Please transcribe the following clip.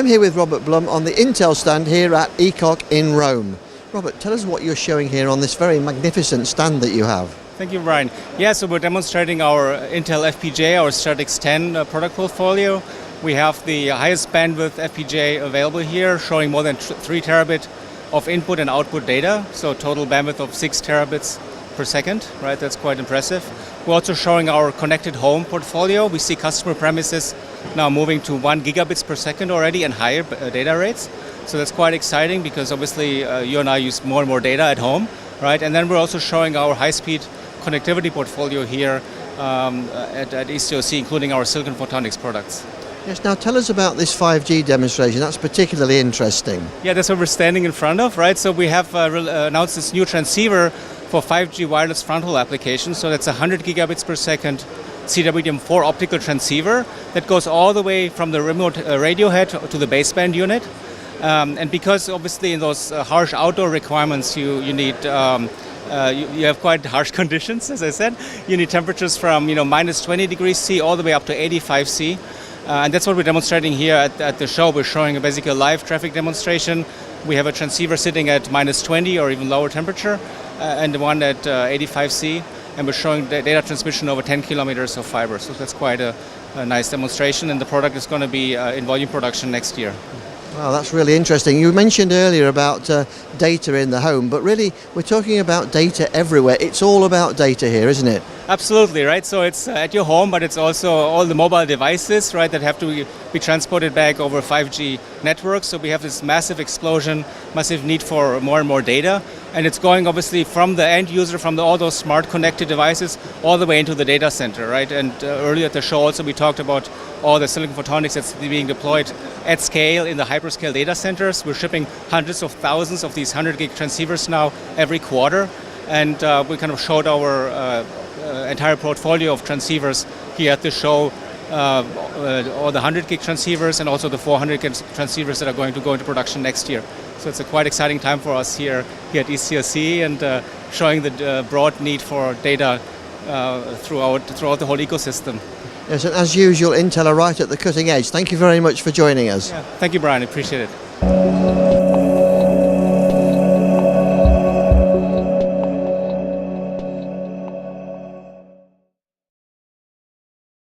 I'm here with Robert Blum on the Intel stand here at ECOC in Rome. Robert, tell us what you're showing here on this very magnificent stand that you have. Thank you, Brian. Yeah, so we're demonstrating our Intel FPGA, our Stratix 10 product portfolio. We have the highest bandwidth FPGA available here, showing more than 3 terabit of input and output data, so total bandwidth of 6 terabits per second, right? That's quite impressive. We're also showing our connected home portfolio. We see customer premises now moving to 1 gigabits per second already and higher data rates. So that's quite exciting because obviously you and I use more and more data at home, right? And then we're also showing our high-speed connectivity portfolio here at ECOC, including our silicon photonics products. Yes, now tell us about this 5G demonstration. That's particularly interesting. Yeah, that's what we're standing in front of, right? So we have announced this new transceiver for 5G wireless fronthaul applications. So that's 100 gigabits per second CWDM4 optical transceiver that goes all the way from the remote radio head to the baseband unit. And because obviously in those harsh outdoor requirements you need you have quite harsh conditions, as I said. You need temperatures from minus 20 degrees C all the way up to 85 C. And that's what we're demonstrating here at the show. We're showing basically a live traffic demonstration. We have a transceiver sitting at minus 20 or even lower temperature, and the one at 85 C. And we're showing the data transmission over 10 kilometers of fiber. So that's quite a nice demonstration, and the product is going to be in volume production next year. Wow, that's really interesting. You mentioned earlier about data in the home, but really we're talking about data everywhere. It's all about data here, isn't it? Absolutely, right? So it's at your home, but it's also all the mobile devices, right, that have to be transported back over 5G networks. So we have this massive explosion, massive need for more and more data. And it's going obviously from the end user, from all those smart connected devices, all the way into the data center, right? And earlier at the show also we talked about all the silicon photonics that's being deployed at scale in the hyperscale data centers. We're shipping hundreds of thousands of these 100 gig transceivers now every quarter. And we kind of showed our entire portfolio of transceivers here at the show, all the 100 gig transceivers and also the 400 gig transceivers that are going to go into production next year. So it's a quite exciting time for us here at ECOC and showing the broad need for data throughout the whole ecosystem. Yes, and as usual, Intel are right at the cutting edge. Thank you very much for joining us. Yeah, thank you, Brian. I appreciate it.